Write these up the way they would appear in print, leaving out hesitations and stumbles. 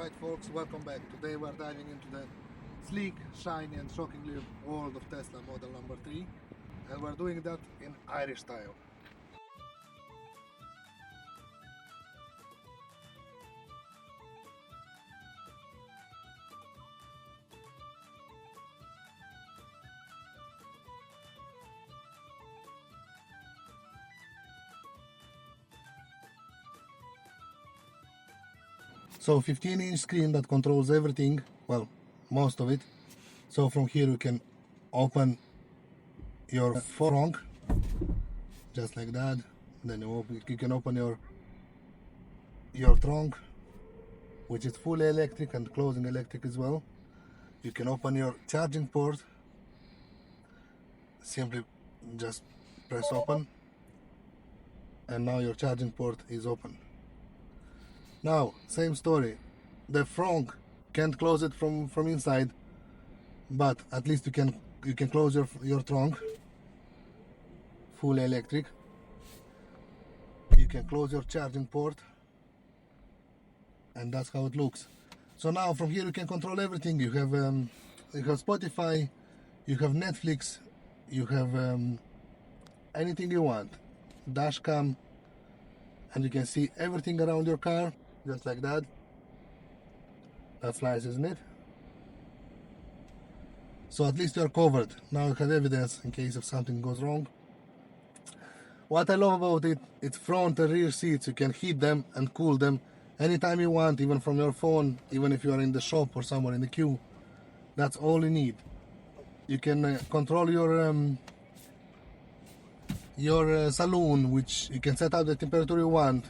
Alright folks, welcome back. Today we're diving into the sleek, shiny and shockingly world of Tesla model number 3, and we're doing that in Irish style. So 15-inch screen that controls everything, well, most of it. So from here you can open your trunk, just like that. Then you can open your trunk, which is fully electric and closing electric as well. You can open your charging port. Simply just press open, and now your charging port is open. Now, same story. The front can't close it from inside, but at least you can close your trunk. Fully electric. You can close your charging port, and that's how it looks. So now from here you can control everything. You have Spotify, you have Netflix, you have anything you want. Dash cam, and you can see everything around your car. Just like that. That's nice, isn't it? So at least you're covered. Now you have evidence in case if something goes wrong. What I love about it, it's front and rear seats. You can heat them and cool them anytime you want, even from your phone, even if you are in the shop or somewhere in the queue. That's all you need. You can control your saloon, which you can set out the temperature you want.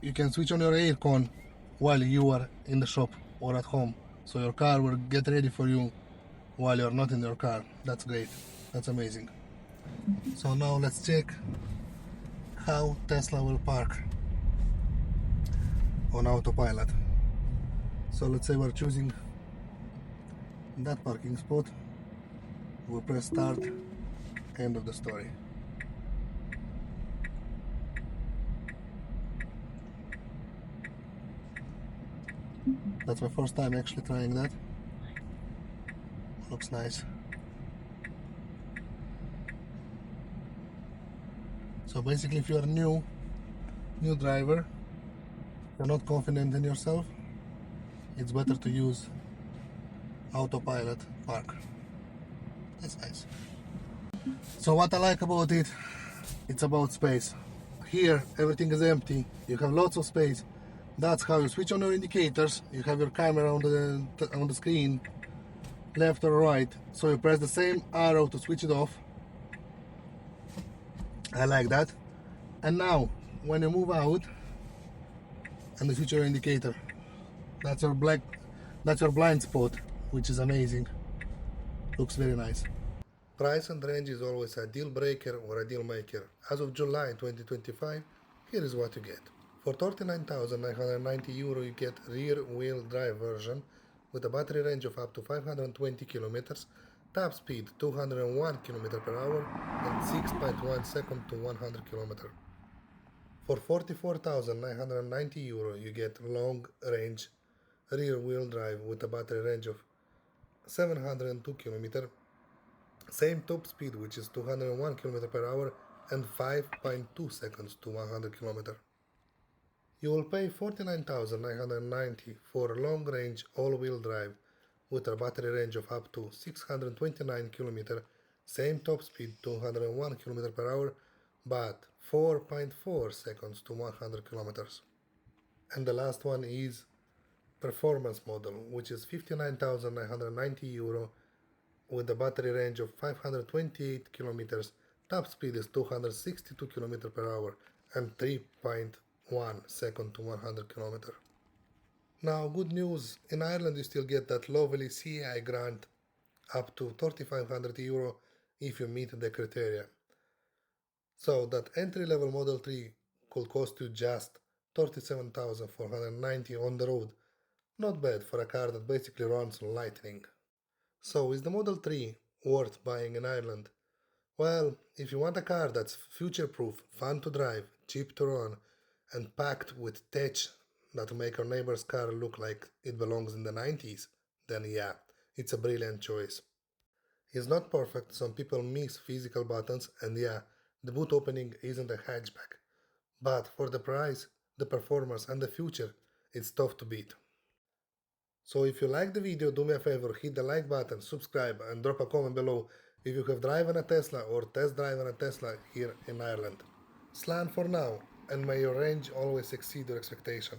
You can switch on your aircon while you are in the shop or at home, so your car will get ready for you while you're not in your car. That's great. That's amazing. So now let's check how Tesla will park on autopilot. So let's say we're choosing that parking spot. We'll press start. End of the story. That's my first time actually trying that. Looks nice. So basically, if you're a new driver, you're not confident in yourself, it's better to use autopilot park. That's nice. So what I like about it, it's about space. Here everything is empty. You have lots of space. That's how you switch on your indicators. You have your camera on the screen, left or right. So you press the same arrow to switch it off. I like that. And now, when you move out and you switch your indicator, that's your blind spot, which is amazing. Looks very nice. Price and range is always a deal breaker or a deal maker. As of July 2025, here is what you get. For €39,990 you get rear wheel drive version with a battery range of up to 520 km, top speed 201 km per hour and 6.1 seconds to 100 km. For €44,990 you get long range rear wheel drive with a battery range of 702 km, same top speed, which is 201 km per hour and 5.2 seconds to 100 km. You will pay $49,990 for long range all-wheel drive with a battery range of up to 629 km, same top speed 201 km per hour, but 4.4 seconds to 100 km. And the last one is performance model, which is €59,990 with a battery range of 528 km, top speed is 262 km per hour and 3.1 second to 100 km. Now, good news, in Ireland you still get that lovely CAI grant up to €3,500 if you meet the criteria. So that entry-level Model 3 could cost you just $37,490 on the road. Not bad for a car that basically runs on lightning. So is the Model 3 worth buying in Ireland? Well, if you want a car that's future-proof, fun to drive, cheap to run, and packed with tech that to make our neighbor's car look like it belongs in the 90s, then yeah, it's a brilliant choice. It's not perfect, some people miss physical buttons, and yeah, the boot opening isn't a hatchback. But for the price, the performance, and the future, it's tough to beat. So if you like the video, do me a favor, hit the like button, subscribe, and drop a comment below if you have driven a Tesla or test driven a Tesla here in Ireland. Slan for now, and may your range always exceed your expectation.